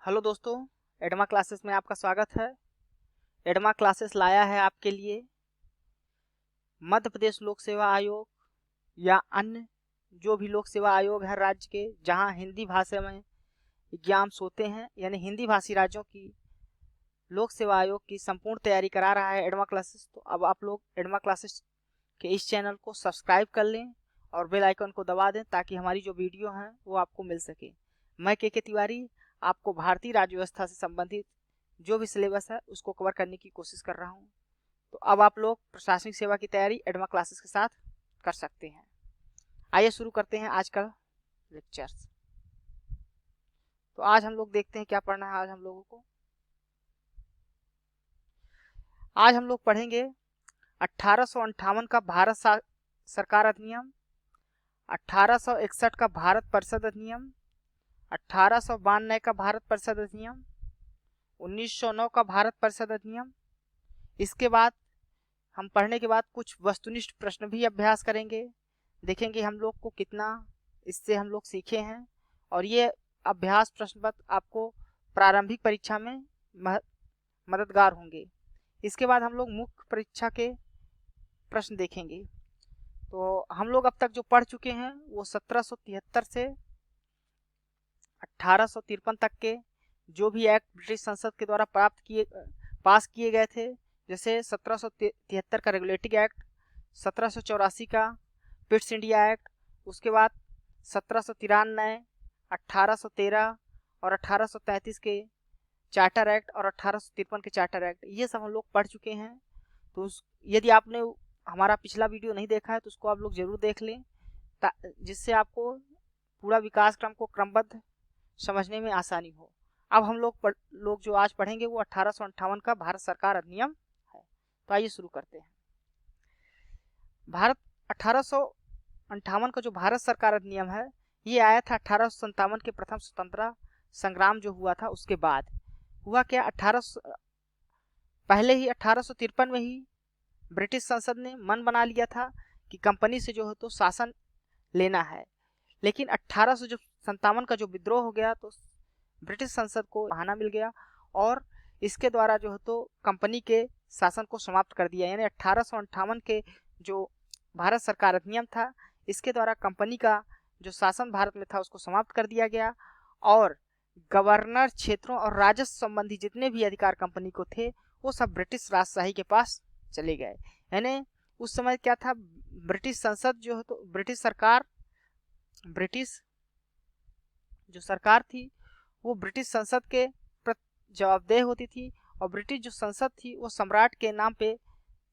Hello दोस्तों, एडमा classes में आपका स्वागत है। एडमा क्लासेस लाया है आपके लिए मध्य प्रदेश लोक सेवा आयोग या अन्य जो भी लोक सेवा आयोग है राज्य के, जहां हिंदी भाषा में एग्जाम्स होते हैं, यानी हिंदी भाषी राज्यों की लोक सेवा आयोग की संपूर्ण तैयारी करा रहा है एडमा क्लासेस। तो अब आप लोग एडमा क्लासेस के इस चैनल को सब्सक्राइब कर लें और बेल आइकन को दबा दें ताकि हमारी जो वीडियो हैं वो आपको मिल सके। मैं के तिवारी आपको भारतीय राज्य व्यवस्था से संबंधित जो भी सिलेबस है उसको कवर करने की कोशिश कर रहा हूँ। तो अब आप लोग प्रशासनिक सेवा की तैयारी एडमा क्लासेस के साथ कर सकते हैं। आइए शुरू करते हैं आज का लेक्चर्स। तो आज हम लोग देखते हैं क्या पढ़ना है। आज हम लोग पढ़ेंगे 1858 का भारत सरकार अधिनियम, 1861 का भारत परिषद अधिनियम, 1892 का भारत परिषद अधिनियम, 1909 का भारत परिषद अधिनियम। इसके बाद हम पढ़ने के बाद कुछ वस्तुनिष्ठ प्रश्न भी अभ्यास करेंगे, देखेंगे हम लोग को कितना इससे हम लोग सीखे हैं, और ये अभ्यास प्रश्न पत्र आपको प्रारंभिक परीक्षा में मददगार होंगे। इसके बाद हम लोग मुख्य परीक्षा के प्रश्न देखेंगे। तो हम लोग अब तक जो पढ़ चुके हैं वो 1773 से 1853 तक के जो भी एक्ट ब्रिटिश संसद के द्वारा पास किए गए थे, जैसे 1773 का रेगुलेटिंग एक्ट, 1784 का पिट्स इंडिया एक्ट, उसके बाद 1793, 1813 और 1833 के चार्टर एक्ट और 1853 के चार्टर एक्ट, ये सब हम लोग पढ़ चुके हैं। तो यदि आपने हमारा पिछला वीडियो नहीं देखा है तो उसको आप लोग जरूर देख लें, जिससे आपको पूरा विकास क्रम को क्रमबद्ध समझने में आसानी हो। अब हम लोग जो आज पढ़ेंगे वो 1858 का भारत सरकार अधिनियम है। तो आइए शुरू करते हैं। भारत 1858 का जो भारत सरकार अधिनियम है ये आया था 1857 के प्रथम स्वतंत्रता संग्राम जो हुआ था उसके बाद। हुआ क्या, पहले ही 1853 में ही ब्रिटिश संसद ने मन बना लिया था कि कंपनी से जो है तो शासन लेना है, लेकिन 1857 का जो विद्रोह हो गया तो ब्रिटिश संसद को बहाना मिल गया और इसके द्वारा जो है तो कंपनी के शासन को समाप्त कर दिया। यानी 1858 के जो भारत सरकार अधिनियम था इसके द्वारा कंपनी का जो शासन भारत में था उसको समाप्त कर दिया गया और गवर्नर क्षेत्रों और राजस्व संबंधी जितने भी अधिकार कंपनी को थे वो सब ब्रिटिश राजशाही के पास चले गए। यानी उस समय क्या था, ब्रिटिश संसद जो है तो ब्रिटिश जो सरकार थी वो ब्रिटिश संसद के प्रति जवाबदेह होती थी और ब्रिटिश जो संसद थी वो सम्राट के नाम पे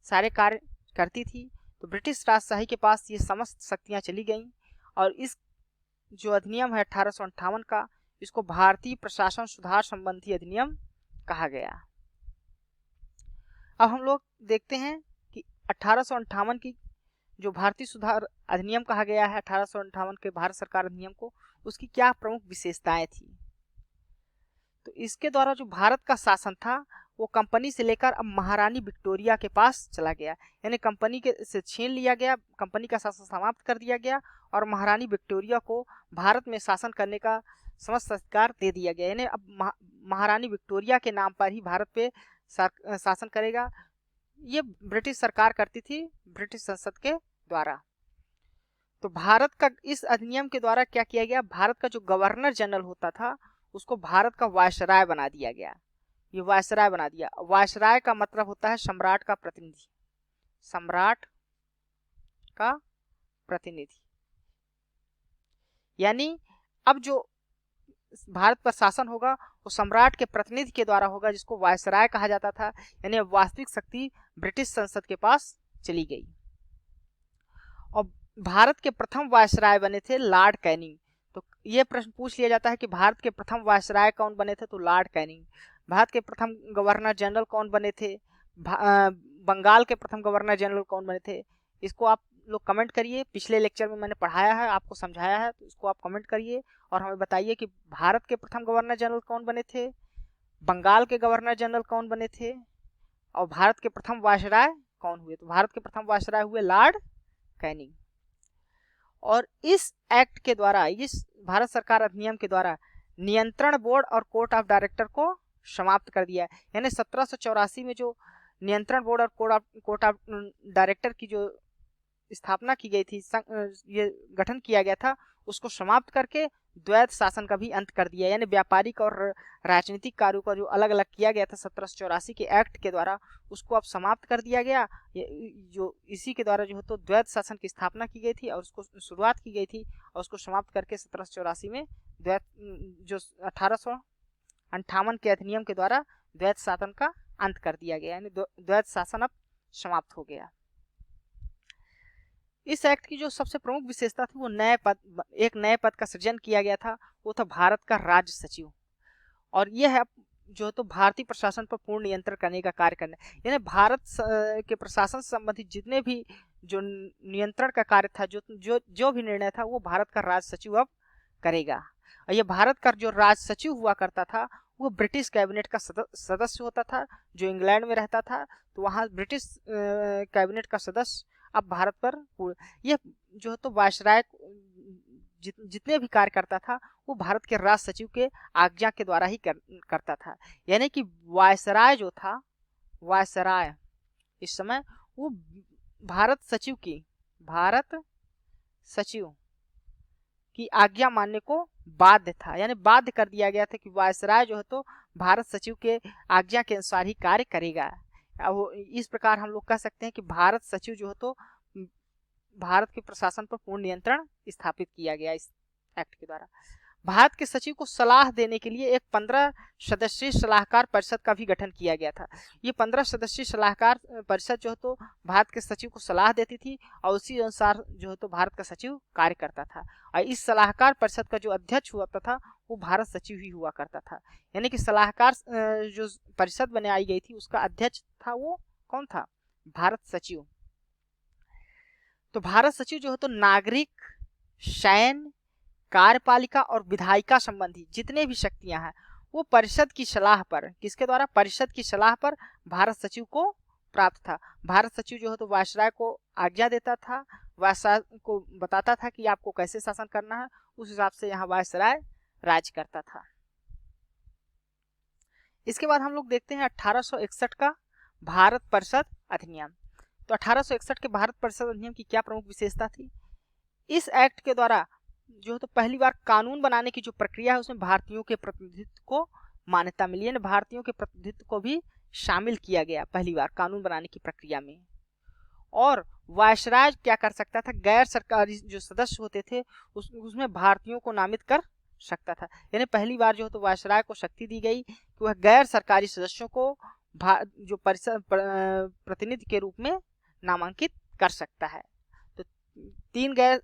सारे कार्य करती थी। तो ब्रिटिश राजशाही के पास ये समस्त शक्तियां चली गईं और इस जो अधिनियम है 1858 का, इसको भारतीय प्रशासन सुधार संबंधी अधिनियम कहा गया। अब हम लोग देखते हैं कि 1858 की जो भारतीय सुधार अधिनियम कहा गया है, 1858 के भारत सरकार अधिनियम को, उसकी क्या प्रमुख विशेषताएं थी। तो इसके द्वारा जो भारत का शासन था वो कंपनी से लेकर अब महारानी विक्टोरिया के पास चला गया। यानी कंपनी के से छीन लिया गया, कंपनी का शासन समाप्त कर दिया गया और महारानी विक्टोरिया को भारत में शासन करने का समस्त अधिकार दे दिया गया। यानी अब महारानी विक्टोरिया के नाम पर ही भारत पे शासन करेगा। ये ब्रिटिश सरकार करती थी ब्रिटिश संसद के द्वारा। तो भारत का इस अधिनियम के द्वारा क्या किया गया, भारत का जो गवर्नर जनरल होता था उसको भारत का वायसराय बना दिया गया। ये वायसराय बना दिया। वायसराय का मतलब होता है सम्राट का प्रतिनिधि, सम्राट का प्रतिनिधि। यानी अब जो भारत पर शासन होगा वो सम्राट के प्रतिनिधि के द्वारा होगा, जिसको वायसराय कहा जाता था। यानी वास्तविक शक्ति ब्रिटिश संसद के पास चली गई। और भारत के प्रथम वायसराय बने थे लॉर्ड कैनिंग। तो ये प्रश्न पूछ लिया जाता है कि भारत के प्रथम वायसराय कौन बने थे, तो लॉर्ड कैनिंग। भारत के प्रथम गवर्नर जनरल कौन बने थे, बंगाल के प्रथम गवर्नर जनरल कौन बने थे, इसको आप लोग कमेंट करिए। पिछले लेक्चर में मैंने पढ़ाया है, आपको समझाया है, तो इसको आप कमेंट करिए और हमें बताइए कि भारत के प्रथम गवर्नर जनरल कौन बने थे, बंगाल के गवर्नर जनरल कौन बने थे और भारत के प्रथम वायसराय कौन हुए। तो भारत के प्रथम वायसराय हुए लॉर्ड कैनिंग। और इस एक्ट के द्वारा, इस भारत सरकार अधिनियम के द्वारा नियंत्रण बोर्ड और कोर्ट ऑफ डायरेक्टर को समाप्त कर दिया है। यानी 1784 में जो नियंत्रण बोर्ड और कोर्ट ऑफ डायरेक्टर की जो स्थापना की गई थी, ये गठन किया गया था, उसको समाप्त करके द्वैत शासन का भी अंत कर दिया। यानी व्यापारिक और राजनीतिक कार्यों का जो अलग अलग किया गया था 1784 के एक्ट के द्वारा, उसको अब समाप्त कर दिया गया। जो इसी के द्वारा जो है तो द्वैत शासन की स्थापना की गई थी और उसको शुरुआत की गई थी, और उसको समाप्त करके 1784 में द्वैत जो 1858 के अधिनियम के द्वारा द्वैत शासन का अंत कर दिया गया। यानी द्वैत शासन अब समाप्त हो गया। इस एक्ट की जो सबसे प्रमुख विशेषता थी वो एक नए पद का सृजन किया गया था, वो था भारत का राज्य सचिव। और यह है जो है तो भारतीय प्रशासन पर पूर्ण नियंत्रण करने का कार्य करना। यानी भारत के प्रशासन से संबंधित जितने भी जो नियंत्रण का कार्य था, जो भी निर्णय था, वो भारत का राज सचिव अब करेगा। और ये भारत का जो राज सचिव हुआ करता था वो ब्रिटिश कैबिनेट का सदस्य होता था, जो इंग्लैंड में रहता था। तो वहाँ ब्रिटिश कैबिनेट का सदस्य अब भारत पर यह जो है तो वायसराय जितने भी कार्य करता था वो भारत के राज सचिव के आज्ञा के द्वारा ही करता था। यानी कि वायसराय जो था, वायसराय इस समय वो भारत सचिव की आज्ञा मानने को बाध्य था। यानी बाध्य कर दिया गया था कि वायसराय जो है तो भारत सचिव के आज्ञा के अनुसार ही कार्य करेगा। इस प्रकार हम लोग कह सकते हैं कि भारत सचिव जो है तो भारत के प्रशासन पर पूर्ण नियंत्रण स्थापित किया गया इस एक्ट के द्वारा। भारत के सचिव को सलाह देने के लिए एक 15 सदस्यीय सलाहकार परिषद का भी गठन किया गया था। ये 15 सदस्यीय सलाहकार परिषद जो है तो भारत के सचिव को सलाह देती थी और उसी अनुसार जो है तो भारत का सचिव कार्य करता था। और इस सलाहकार परिषद का जो अध्यक्ष हुआ था वो भारत सचिव ही हुआ करता था। यानी कि सलाहकार जो परिषद बनाई गई थी उसका अध्यक्ष था वो कौन था? भारत सचिव। तो भारत सचिव जो है तो नागरिक, सैन्य, कार्यपालिका और विधायिका संबंधी जितने भी शक्तियां हैं वो परिषद की सलाह पर, किसके द्वारा? परिषद की सलाह पर भारत सचिव को प्राप्त था। भारत सचिव जो है तो वायसराय को आज्ञा देता था, वायसराय को बताता था कि आपको कैसे शासन करना है, उस हिसाब से यहाँ वायसराय राज करता था। इसके बाद हम लोग देखते हैं 1861 का भारत परिषद अधिनियम। तो 1861 के भारत परिषद अधिनियम की क्या प्रमुख विशेषता थी? इस एक्ट के द्वारा जो है तो पहली बार कानून बनाने की जो प्रक्रिया है उसमें भारतीयों के प्रतिनिधित्व को मान्यता मिली है। भारतीयों के प्रतिनिधित्व को भी शामिल किया गया पहली बार कानून बनाने की प्रक्रिया में। और वायसराय क्या कर सकता था? गैर सरकारी जो सदस्य होते थे उसमें भारतीयों को नामित कर सकता था। यानी पहली बार जो है तो वायसराय को शक्ति दी गई कि वह गैर सरकारी सदस्यों को जो परिषद प्रतिनिधि के रूप में नामांकित कर सकता है। तो 3 गैर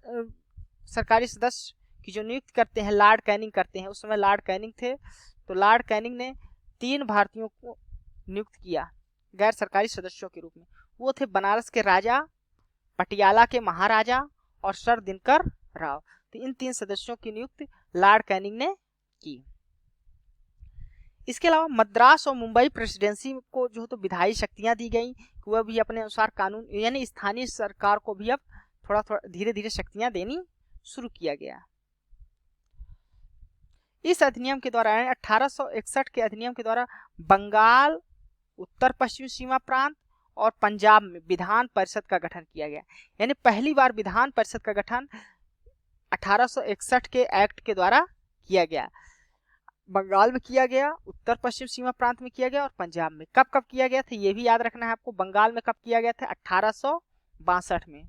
सरकारी सदस्य की जो नियुक्त करते हैं लॉर्ड कैनिंग करते हैं। उस समय लॉर्ड कैनिंग थे, तो लॉर्ड कैनिंग ने 3 भारतीयों को नियुक्त किया गैर सरकारी सदस्यों के रूप में। वो थे बनारस के राजा, पटियाला के महाराजा और सर दिनकर राव। तो इन 3 सदस्यों की नियुक्ति लॉर्ड कैनिंग ने की। इसके अलावा मद्रास और मुंबई प्रेसिडेंसी को जो तो विधायी शक्तियां दी गई कि वह भी अपने अनुसार कानून, यानी स्थानीय सरकार को भी अब थोड़ा थोड़ा धीरे धीरे शक्तियां देनी शुरू किया गया। इस अधिनियम के द्वारा 1861 के अधिनियम के द्वारा बंगाल, उत्तर पश्चिम सीमा प्रांत और पंजाब में विधान परिषद का गठन किया गया। यानी पहली बार विधान परिषद का गठन 1861 के एक्ट के द्वारा किया गया। बंगाल में किया गया, उत्तर पश्चिम सीमा प्रांत में किया गया और पंजाब में। कब कब किया गया था ये भी याद रखना है आपको। बंगाल में कब किया गया था? 1862 में।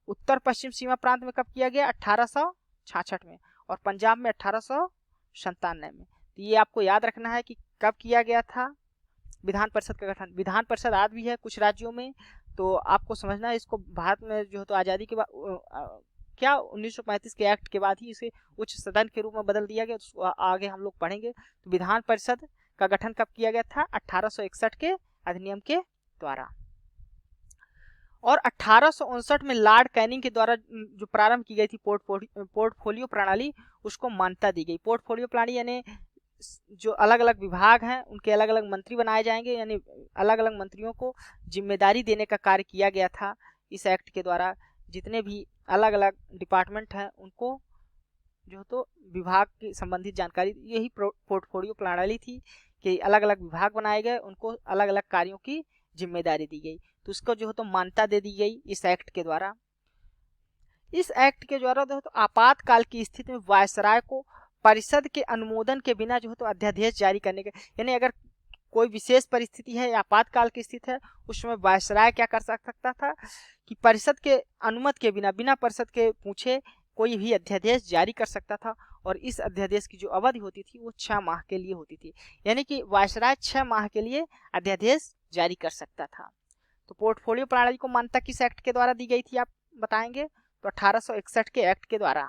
उत्तर पश्चिम सीमा प्रांत में कब किया गया? 1866 में। और पंजाब में 1897 में। तो ये आपको याद रखना है कि कब किया गया था विधान परिषद का गठन। विधान परिषद आज भी है कुछ राज्यों में, तो आपको समझना है इसको। भारत में जो है तो आज़ादी के बाद क्या 1935 के एक्ट के बाद ही इसे उच्च सदन के रूप में बदल दिया गया। तो आगे हम लोग पढ़ेंगे। तो विधान परिषद का गठन कब किया गया था? 1861 के अधिनियम के द्वारा। और 1859 में लॉर्ड कैनिंग के द्वारा जो प्रारंभ की गई थी पोर्टफोलियो प्रणाली, उसको मान्यता दी गई। पोर्टफोलियो प्रणाली यानी जो अलग अलग विभाग हैं उनके अलग अलग मंत्री बनाए जाएंगे, यानी अलग अलग मंत्रियों को जिम्मेदारी देने का कार्य किया गया था इस एक्ट के द्वारा। जितने भी अलग अलग डिपार्टमेंट हैं उनको जो तो विभाग की संबंधित जानकारी, यही पोर्टफोलियो प्रणाली थी कि अलग अलग विभाग बनाए गए, उनको अलग अलग कार्यों की जिम्मेदारी दी गई। तो उसको जो है तो मान्यता दे दी गई इस एक्ट के द्वारा। इस एक्ट के द्वारा जो है तो आपातकाल की स्थिति में वायसराय को परिषद के अनुमोदन के बिना जो है तो अध्यादेश जारी करने के, यानी अगर कोई विशेष परिस्थिति है या आपातकाल की स्थिति है, उस समय वायसराय क्या कर सकता था कि परिषद के अनुमति के बिना, बिना परिषद के पूछे कोई भी अध्यादेश जारी कर सकता था। और इस अध्यादेश की जो अवधि होती थी वो 6 माह के लिए होती थी, यानी कि वायसराय 6 माह के लिए अध्यादेश जारी कर सकता था। तो पोर्टफोलियो प्रणाली को मान्यता किस एक्ट के द्वारा दी गई थी, आप बताएंगे? तो 1861 के एक्ट के द्वारा।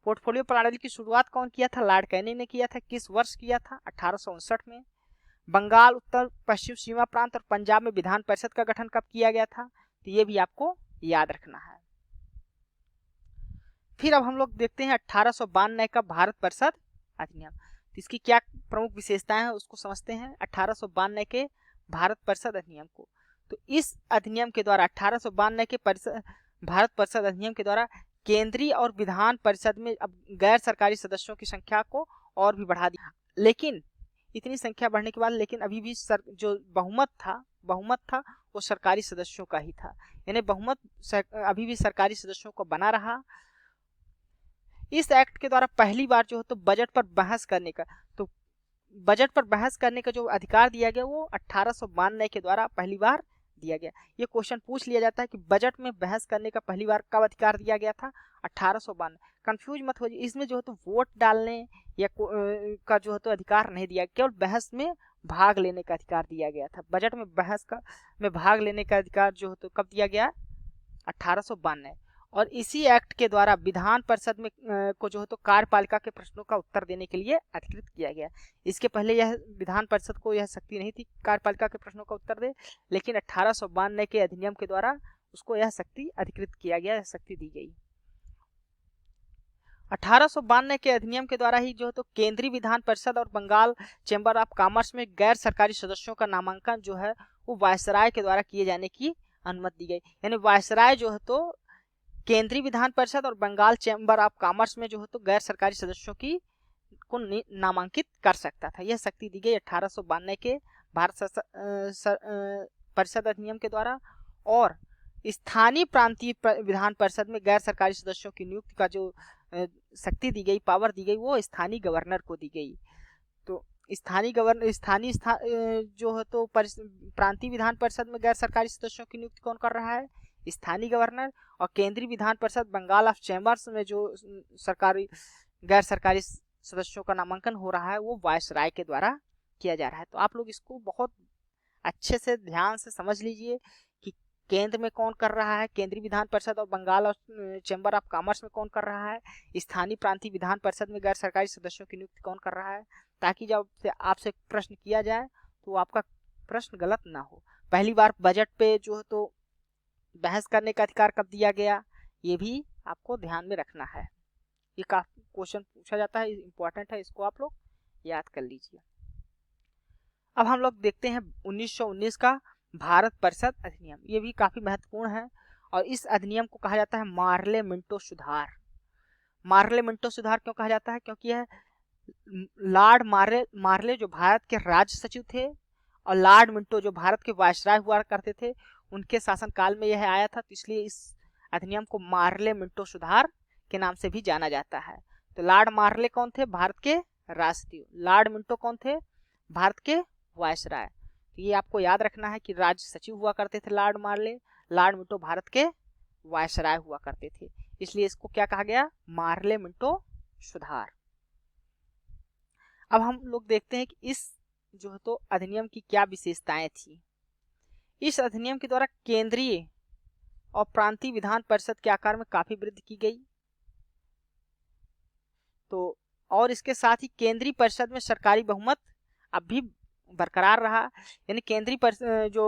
पोर्टफोलियो प्रणाली की शुरुआत कौन किया था? लॉर्ड कैनिंग ने किया था। किस वर्ष किया था? 1859 में। बंगाल, उत्तर पश्चिम सीमा प्रांत और पंजाब में विधान परिषद का गठन कब किया गया था? तो ये भी आपको याद रखना है। फिर अब हम लोग देखते हैं 1892 का भारत परिषद अधिनियम। तो इसकी क्या प्रमुख विशेषताएं हैं उसको समझते हैं। 1892 के भारत परिषद अधिनियम को, तो इस अधिनियम के द्वारा 1892 के भारत परिषद अधिनियम के द्वारा केंद्रीय और विधान परिषद में अब गैर सरकारी सदस्यों की संख्या को और भी बढ़ा दिया। लेकिन इतनी संख्या बढ़ने के बाद लेकिन अभी भी जो बहुमत था वो सरकारी सदस्यों का ही था, यानी बहुमत अभी भी सरकारी सदस्यों को बना रहा। इस एक्ट के द्वारा पहली बार जो है तो बजट पर बहस करने का, तो बजट पर बहस करने का जो अधिकार दिया गया वो 1892 के द्वारा पहली बार दिया गया। ये क्वेश्चन पूछ लिया जाता है कि बजट में बहस करने का पहली बार कब अधिकार दिया गया था? 1892। कंफ्यूज मत हो जाइए, इसमें जो है तो वोट डालने या का जो है तो अधिकार नहीं दिया, केवल बहस में भाग लेने का अधिकार दिया गया था। बजट में बहस में भाग लेने का अधिकार जो है तो कब दिया गया? 1892। और इसी एक्ट के द्वारा विधान परिषद में को जो है तो कार्यपालिका के प्रश्नों का उत्तर देने के लिए अधिकृत किया गया। इसके पहले यह विधान परिषद को यह शक्ति नहीं थी कार्यपालिका के प्रश्नों का उत्तर दे, लेकिन 1892 के अधिनियम के द्वारा उसको यह शक्ति अधिकृत किया गया, यह शक्ति दी गई। 1892 के अधिनियम के द्वारा ही जो है तो केंद्रीय विधान परिषद और बंगाल चैम्बर ऑफ कॉमर्स में गैर सरकारी सदस्यों का नामांकन जो है वो वायसराय के द्वारा किए जाने की अनुमति दी गई। यानी वायसराय जो है तो केंद्रीय विधान परिषद और बंगाल चैम्बर ऑफ कॉमर्स में जो है तो गैर सरकारी सदस्यों की को नामांकित कर सकता था। यह शक्ति दी गई 1892 के भारत परिषद अधिनियम के द्वारा। और स्थानीय प्रांतीय विधान परिषद में गैर सरकारी सदस्यों की नियुक्ति का जो शक्ति दी गई, पावर दी गई, वो स्थानीय गवर्नर को दी गई। तो स्थानीय जो है तो प्रांतीय विधान परिषद में गैर सरकारी सदस्यों की नियुक्ति कौन कर रहा है? स्थानीय गवर्नर। और केंद्रीय विधान परिषद बंगाल ऑफ चैम्बर्स में जो सरकारी गैर सरकारी सदस्यों का नामांकन हो रहा है वो वायसराय के द्वारा किया जा रहा है। तो आप लोग इसको बहुत अच्छे से ध्यान से समझ लीजिए कि केंद्र में कौन कर रहा है, केंद्रीय विधान परिषद और बंगाल और चैम्बर ऑफ कॉमर्स में कौन कर रहा है, स्थानीय प्रांतीय विधान परिषद में गैर सरकारी सदस्यों की नियुक्ति कौन कर रहा है, ताकि जब आपसे प्रश्न किया जाए तो आपका प्रश्न गलत ना हो। पहली बार बजट पे जो है तो बहस करने का अधिकार कब दिया गया, ये भी आपको ध्यान में रखना है। ये काफी क्वेश्चन पूछा जाता है, इंपॉर्टेंट है, इसको आप लोग याद कर लीजिए। अब हम लोग देखते हैं 1919 का भारत परिषद अधिनियम। ये भी काफी महत्वपूर्ण है और इस अधिनियम को कहा जाता है मार्ले मिंटो सुधार। मार्ले मिंटो सुधार क्यों कहा जाता है? क्योंकि यह लॉर्ड मार्ले जो भारत के राज्य सचिव थे और लॉर्ड मिंटो जो भारत के वायसराय हुआ करते थे, उनके शासनकाल में यह आया था, तो इसलिए इस अधिनियम को मार्ले मिंटो सुधार के नाम से भी जाना जाता है। तो लॉर्ड मार्ले कौन थे? भारत के राष्ट्रपति। लॉर्ड मिंटो कौन थे? भारत के वायसराय। तो ये आपको याद रखना है कि राज्य सचिव हुआ करते थे लॉर्ड मार्ले, लॉर्ड मिंटो भारत के वायसराय हुआ करते थे, इसलिए इसको क्या कहा गया? मार्ले मिंटो सुधार। अब हम लोग देखते हैं कि इस जो है तो अधिनियम की क्या विशेषताएं थी। इस अधिनियम के द्वारा केंद्रीय और प्रांतीय विधान परिषद के आकार में काफी वृद्धि की गई। तो और इसके साथ ही केंद्रीय परिषद में सरकारी बहुमत अब भी बरकरार रहा, यानी केंद्रीय जो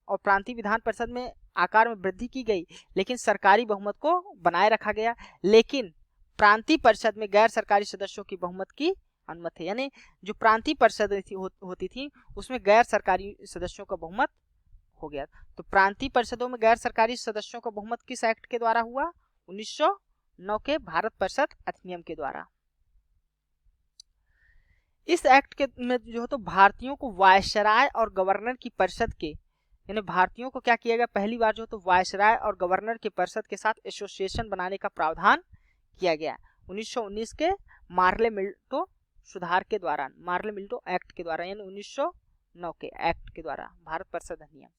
और प्रांतीय विधान परिषद में आकार में वृद्धि की गई, लेकिन सरकारी बहुमत को बनाए रखा गया। लेकिन प्रांतीय परिषद में गैर सरकारी सदस्यों की बहुमत की अनुमति है, यानी जो प्रांतीय परिषद होती थी उसमें गैर सरकारी सदस्यों का बहुमत हो गया। तो प्रांतीय परिषदों में गैर सरकारी सदस्यों का बहुमत किस एक्ट के द्वारा हुआ? 1909 के भारत परिषद अधिनियम के द्वारा। इस एक्ट के में जो है तो भारतीयों को वायसराय और गवर्नर की परिषद के, यानी भारतीयों को क्या किया गया, पहली बार जो तो वायसराय और गवर्नर की परिषद के साथ एसोसिएशन बनाने का प्रावधान किया गया 1919 के मार्ले मिल्टो सुधार के द्वारा, मार्ले मिल्टो एक्ट के द्वारा, यानी 1909 के एक्ट के द्वारा भारत परिषद अधिनियम।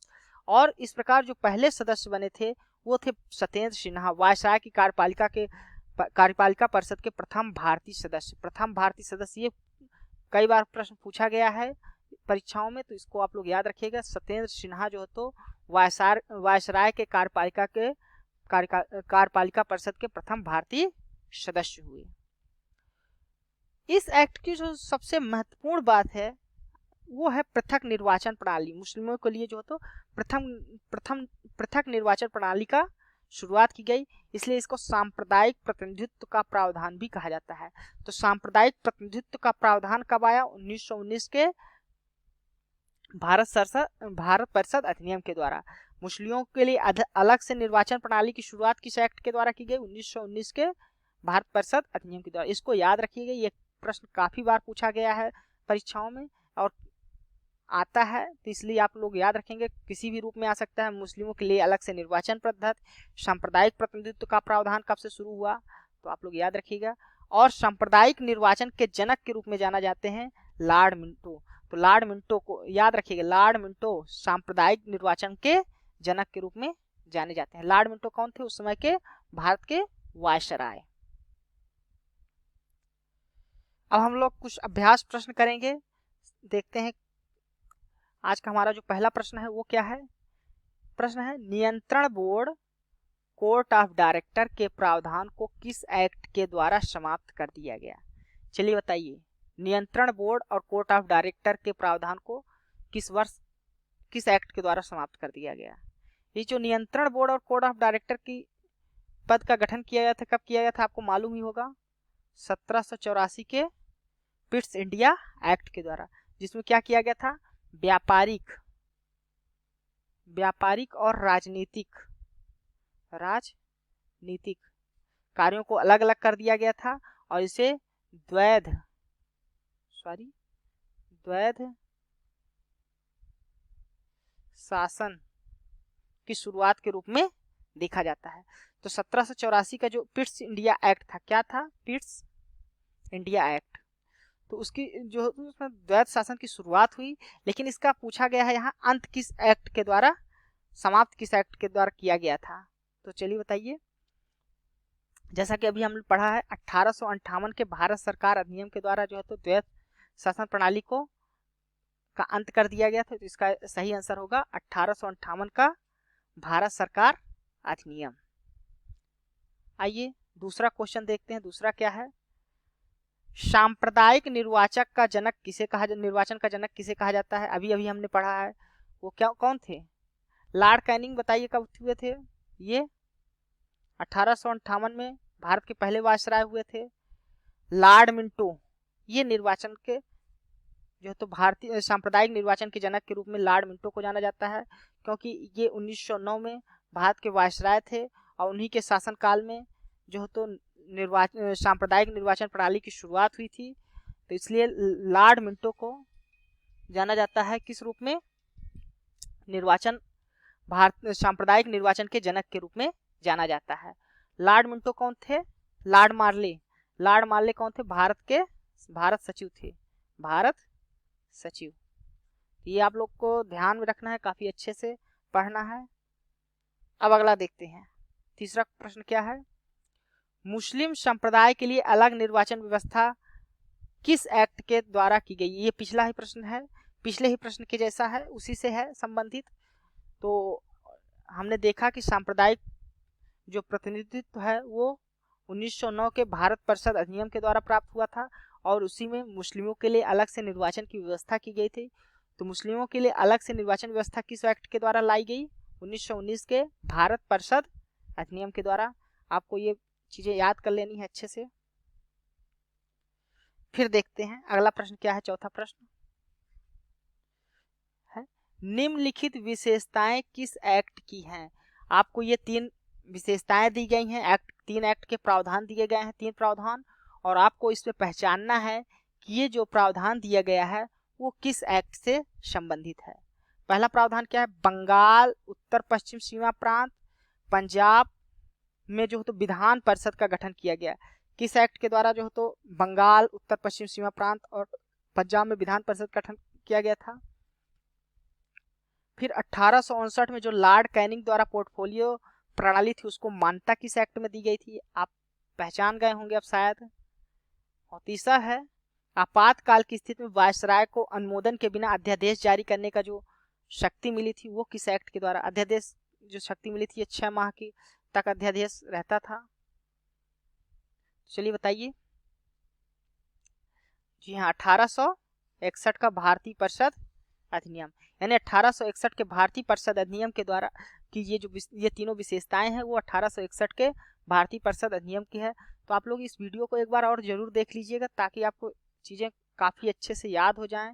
और इस प्रकार जो पहले सदस्य बने थे वो थे सत्येंद्र सिन्हा, वायसराय की कार्यपालिका परिषद के प्रथम भारतीय सदस्य। ये कई बार प्रश्न पूछा गया है परीक्षाओं में, तो इसको आप लोग याद रखिएगा। सत्येंद्र सिन्हा जो है तो वायसराय के कार्यपालिका परिषद के प्रथम भारतीय सदस्य हुए। इस एक्ट की जो सबसे महत्वपूर्ण बात है वो है पृथक निर्वाचन प्रणाली। मुस्लिमों के लिए जो तो पृथक निर्वाचन प्रणाली का शुरुआत की गई, इसलिए इसको सांप्रदायिक प्रतिनिधित्व का प्रावधान भी कहा जाता है। तो सांप्रदायिक प्रतिनिधित्व का प्रावधान कब आया? 1919 के भारत परिषद अधिनियम के द्वारा। मुस्लिमों के लिए अलग से निर्वाचन प्रणाली की शुरुआत किस एक्ट के द्वारा की गई? 1919 के भारत परिषद अधिनियम के द्वारा। इसको याद रखिएगा, ये प्रश्न काफी बार पूछा गया है परीक्षाओं में और आता है, तो इसलिए आप लोग याद रखेंगे। किसी भी रूप में आ सकता है। मुस्लिमों के लिए अलग से निर्वाचन पद्धति, सांप्रदायिक प्रतिनिधित्व का प्रावधान कब से शुरू हुआ, तो आप लोग याद रखिएगा। और सांप्रदायिक निर्वाचन के जनक के रूप में जाना जाते हैं लॉर्ड मिंटो। तो लॉर्ड मिंटो को याद रखिएगा, लॉर्ड मिंटो सांप्रदायिक निर्वाचन के जनक के रूप में जाने जाते हैं। लॉर्ड मिंटो कौन थे? उस समय के भारत के वायसराय। अब हम लोग कुछ अभ्यास प्रश्न करेंगे, देखते हैं। आज का हमारा जो पहला प्रश्न है वो क्या है? प्रश्न है, नियंत्रण बोर्ड कोर्ट ऑफ डायरेक्टर के प्रावधान को किस एक्ट के द्वारा समाप्त कर दिया गया? चलिए बताइए, नियंत्रण बोर्ड और कोर्ट ऑफ डायरेक्टर के प्रावधान को किस एक्ट के द्वारा समाप्त कर दिया गया? ये जो नियंत्रण बोर्ड और कोर्ट ऑफ डायरेक्टर की पद का गठन किया गया था, कब किया गया था? आपको मालूम ही होगा, 1784 के पिट्स इंडिया एक्ट के द्वारा, जिसमें क्या किया गया था? व्यापारिक और राजनीतिक कार्यों को अलग अलग कर दिया गया था और इसे द्वैध शासन की शुरुआत के रूप में देखा जाता है। तो 1784 का जो पिट्स इंडिया एक्ट था, क्या था? Pitt's India act. तो उसकी जो उसमें द्वैध शासन की शुरुआत हुई, लेकिन इसका पूछा गया है यहाँ अंत किस एक्ट के द्वारा, समाप्त किस एक्ट के द्वारा किया गया था? तो चलिए बताइए। जैसा कि अभी हमने पढ़ा है, 1858 के भारत सरकार अधिनियम के द्वारा जो है तो द्वैध शासन प्रणाली का अंत कर दिया गया था। तो इसका सही आंसर होगा 1858 का भारत सरकार अधिनियम। आइए दूसरा क्वेश्चन देखते हैं। दूसरा क्या है? सांप्रदायिक निर्वाचन का जनक किसे कहा जाता है? अभी अभी हमने पढ़ा है, वो कौन थे? Lord Canning. बताइए कब हुए थे ये? 1858 में भारत के पहले वायसराय हुए थे। लॉर्ड मिंटो, ये निर्वाचन के जो तो भारतीय सांप्रदायिक निर्वाचन के जनक के रूप में लॉर्ड मिंटो को जाना जाता है, क्योंकि ये 1909 में भारत के वायसराय थे और उन्हीं के शासनकाल में जो तो सांप्रदायिक निर्वाचन प्रणाली की शुरुआत हुई थी। तो इसलिए लॉर्ड मिंटो को जाना जाता है किस रूप में? सांप्रदायिक निर्वाचन के जनक के रूप में जाना जाता है। लॉर्ड मिंटो कौन थे? लॉर्ड मार्ले कौन थे? भारत सचिव थे। ये आप लोग को ध्यान में रखना है, काफी अच्छे से पढ़ना है। अब अगला देखते हैं। तीसरा प्रश्न क्या है? मुस्लिम संप्रदाय के लिए अलग निर्वाचन व्यवस्था किस एक्ट के द्वारा की गई? ये पिछला ही प्रश्न है, पिछले ही प्रश्न के जैसा है, उसी से है संबंधित। तो हमने देखा कि सांप्रदायिक जो प्रतिनिधित्व है वो 1909 के भारत परिषद अधिनियम के द्वारा प्राप्त हुआ था और उसी में मुस्लिमों के लिए अलग से निर्वाचन की व्यवस्था की गई थी। तो मुस्लिमों के लिए अलग से निर्वाचन व्यवस्था किस एक्ट के द्वारा लाई गई? 1919 के भारत परिषद अधिनियम के द्वारा। आपको ये चीजें याद कर लेनी है अच्छे से। फिर देखते हैं अगला प्रश्न क्या है। चौथा प्रश्न है, निम्नलिखित विशेषताएं किस एक्ट की हैं? आपको ये 3 विशेषताएं दी गई हैं, एक्ट 3 एक्ट के प्रावधान दिए गए हैं, 3 प्रावधान, और आपको इसमें पहचानना है कि ये जो प्रावधान दिया गया है वो किस एक्ट से संबंधित है। पहला प्रावधान क्या है? बंगाल उत्तर पश्चिम सीमा प्रांत पंजाब में जो है तो विधान परिषद का गठन किया गया। किस एक्ट के द्वारा जो है तो बंगाल उत्तर पश्चिम सीमा प्रांत और पंजाब में विधान परिषद का गठन किया गया था। फिर 1859 में जो लॉर्ड कैनिंग द्वारा पोर्टफोलियो प्रणाली थी उसको मान्यता किस एक्ट में दी गई थी? आप पहचान गए होंगे अब शायद। और तीसरा है आपातकाल की स्थिति में वायसराय को अनुमोदन के बिना अध्यादेश जारी करने का जो शक्ति मिली थी वो किस एक्ट के द्वारा? अध्यादेश जो शक्ति मिली थी 6 माह की तक अध्यादेश रहता था। चलिए बताइए। जी हाँ, 1861 का भारतीय परिषद अधिनियम, यानी 1861 के भारतीय परिषद अधिनियम के द्वारा कि ये तीनों विशेषताएं हैं वो 1861 के भारतीय परिषद अधिनियम की है। तो आप लोग इस वीडियो को एक बार और जरूर देख लीजिएगा ताकि आपको चीज़ें काफ़ी अच्छे से याद हो जाएं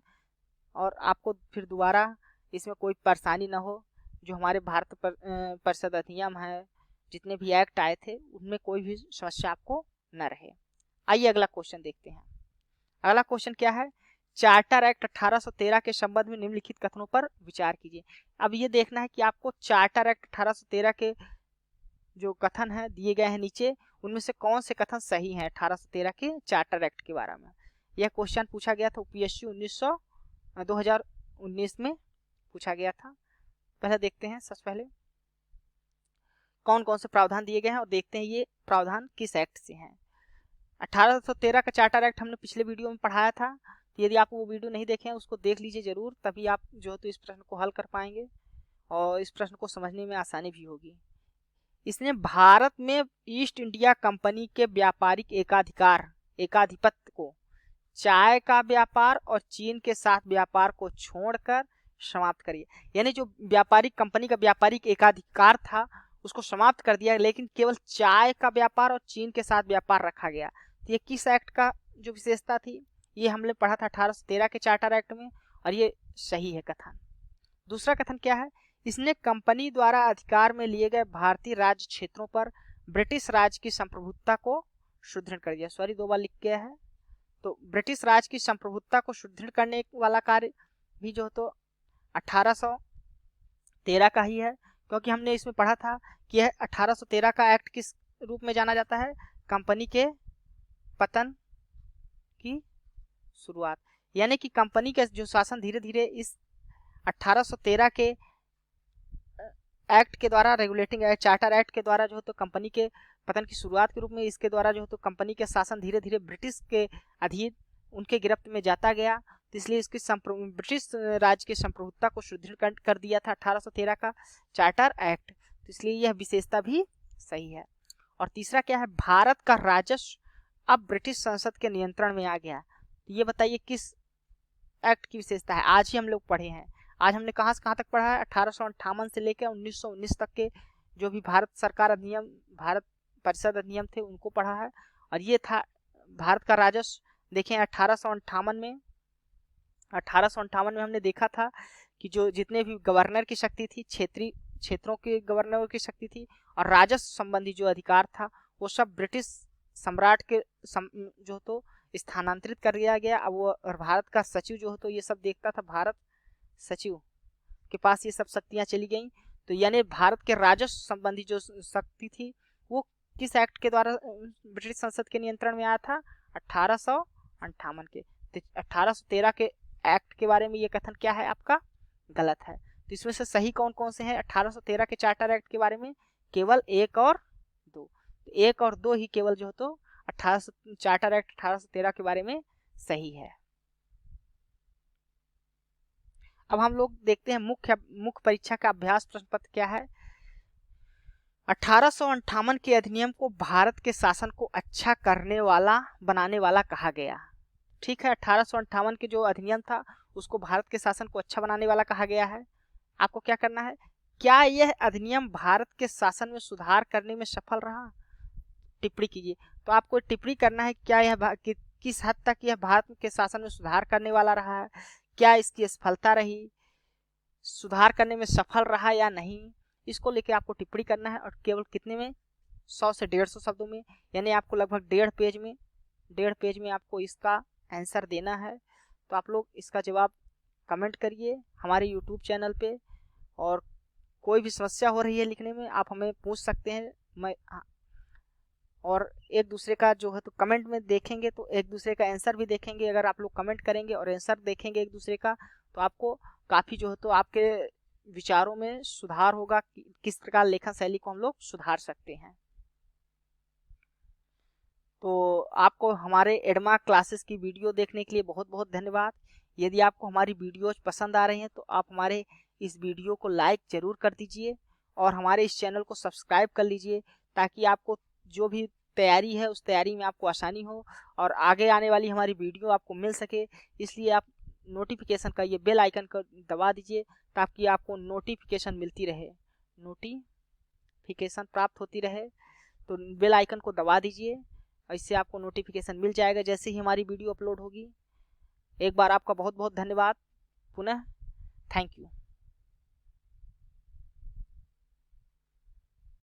और आपको फिर दोबारा इसमें कोई परेशानी ना हो। जो हमारे भारत परिषद अधिनियम है, जितने भी एक्ट आए थे उनमें कोई भी समस्या आपको न रहे। आइए अगला क्वेश्चन देखते हैं। अगला क्वेश्चन क्या है? चार्टर एक्ट 1813 के संबंध में निम्नलिखित कथनों पर विचार कीजिए। अब ये देखना है कि आपको चार्टर एक्ट 1813 के जो कथन है दिए गए हैं नीचे, उनमें से कौन से कथन सही हैं 1813 के चार्टर एक्ट के बारे में। यह क्वेश्चन पूछा गया था यूपीएससी 2019 में पूछा गया था। पहले देखते हैं, सबसे पहले कौन कौन से प्रावधान दिए गए हैं और देखते हैं ये प्रावधान किस एक्ट से हैं। 1813 का चार्टर एक्ट हमने पिछले वीडियो में पढ़ाया था, तो यदि आप वो वीडियो नहीं देखे हैं उसको देख लीजिए जरूर, तभी आप जो है तो इस प्रश्न को हल कर पाएंगे और इस प्रश्न को समझने में आसानी भी होगी। इसने भारत में ईस्ट इंडिया कंपनी के व्यापारिक एकाधिपत्य को चाय का व्यापार और चीन के साथ व्यापार को छोड़कर समाप्त करिए। यानी जो व्यापारिक कंपनी का व्यापारिक एकाधिकार था उसको समाप्त कर दिया, लेकिन केवल चाय का व्यापार और चीन के साथ व्यापार रखा गया। तो ये किस एक्ट का जो विशेषता थी? ये हमने पढ़ा था 1813 के चार्टर एक्ट में, और ये सही है कथन। दूसरा कथन क्या है? इसने कंपनी द्वारा अधिकार में लिए गए भारतीय राज्य क्षेत्रों पर ब्रिटिश राज की संप्रभुता को सुदृढ़ कर दिया। सॉरी, 2 बार लिख गया है। तो ब्रिटिश राज की संप्रभुता को सुदृढ़ करने वाला कार्य भी जो तो 1813 का ही है, क्योंकि हमने इसमें पढ़ा था कि यह 1813 का एक्ट किस रूप में जाना जाता है? कंपनी के पतन की शुरुआत। यानी कि कंपनी का जो शासन धीरे धीरे इस 1813 के एक्ट के द्वारा, रेगुलेटिंग एक्ट, चार्टर एक्ट के द्वारा जो है तो कंपनी के पतन की शुरुआत के रूप में इसके द्वारा जो है तो कंपनी के शासन धीरे धीरे ब्रिटिश के अधीन उनके गिरफ्त में जाता गया। तो इसलिए इसकी ब्रिटिश राज्य की संप्रभुता को सुदृढ़ कर दिया था 1813 का चार्टर एक्ट। तो इसलिए यह विशेषता भी सही है। और तीसरा क्या है? भारत का राजस्व अब ब्रिटिश संसद के नियंत्रण में आ गया। तो ये बताइए किस एक्ट की विशेषता है? आज ही हम लोग पढ़े हैं। आज हमने कहाँ से कहाँ तक पढ़ा है? 1858 से लेकर 1919 तक के जो भी भारत सरकार अधिनियम, भारत परिषद अधिनियम थे उनको पढ़ा है। और ये था भारत का राजस्व। देखें 1858 में हमने देखा था कि जो जितने भी गवर्नर की शक्ति थी, क्षेत्रों के गवर्नरों की शक्ति थी, और राजस्व संबंधी जो अधिकार था वो सब ब्रिटिश सम्राट के जो तो स्थानांतरित कर दिया गया। अब वो भारत का सचिव जो हो तो ये सब देखता था, भारत सचिव के पास ये सब शक्तियां चली गई। तो यानी भारत के राजस्व संबंधी जो शक्ति थी वो किस एक्ट के द्वारा ब्रिटिश संसद के नियंत्रण में आया था? 1858 के। तो 1813 के एक्ट के बारे में ये कथन क्या है आपका? गलत है। तो इसमें से सही कौन कौन से हैं 1813 के चार्टर एक्ट के बारे में? केवल 1 और 2। 1 और 2 ही केवल जो तो चार्टर एक्ट 1813 के बारे में सही है। अब हम लोग देखते हैं मुख्य परीक्षा का अभ्यास प्रश्न पत्र क्या है। 1858 के अधिनियम को भारत के शासन को अच्छा बनाने वाला कहा गया। ठीक है, 1858 के जो अधिनियम था उसको भारत के शासन को अच्छा बनाने वाला कहा गया है। आपको क्या करना है? क्या यह अधिनियम भारत के शासन में सुधार करने में सफल रहा? टिप्पणी कीजिए। तो आपको टिप्पणी करना है क्या यह किस हद तक यह भारत के शासन में सुधार करने वाला रहा है, क्या इसकी सफलता रही, सुधार करने में सफल रहा या नहीं, इसको लेके आपको टिप्पणी करना है और केवल कितने में, 100 से 150 शब्दों में, यानी आपको लगभग 1.5 पेज में आपको इसका आंसर देना है। तो आप लोग इसका जवाब कमेंट करिए हमारे यूट्यूब चैनल पे, और कोई भी समस्या हो रही है लिखने में आप हमें पूछ सकते हैं। और एक दूसरे का जो है तो कमेंट में देखेंगे तो एक दूसरे का आंसर भी देखेंगे। अगर आप लोग कमेंट करेंगे और आंसर देखेंगे एक दूसरे का, तो आपको काफ़ी जो है तो आपके विचारों में सुधार होगा कि किस प्रकार लेखन शैली को हम लोग सुधार सकते हैं। तो आपको हमारे एडमा क्लासेस की वीडियो देखने के लिए बहुत बहुत धन्यवाद। यदि आपको हमारी वीडियोज पसंद आ रही हैं तो आप हमारे इस वीडियो को लाइक ज़रूर कर दीजिए और हमारे इस चैनल को सब्सक्राइब कर लीजिए, ताकि आपको जो भी तैयारी है उस तैयारी में आपको आसानी हो और आगे आने वाली हमारी वीडियो आपको मिल सके। इसलिए आप नोटिफिकेशन का ये बेल आइकन को दबा दीजिए ताकि आपको नोटिफिकेशन मिलती रहे, नोटिफिकेशन प्राप्त होती रहे। तो बेल आइकन को दबा दीजिए, इससे आपको नोटिफिकेशन मिल जाएगा जैसे ही हमारी वीडियो अपलोड होगी। एक बार आपका बहुत बहुत धन्यवाद पुनः, थैंक यू।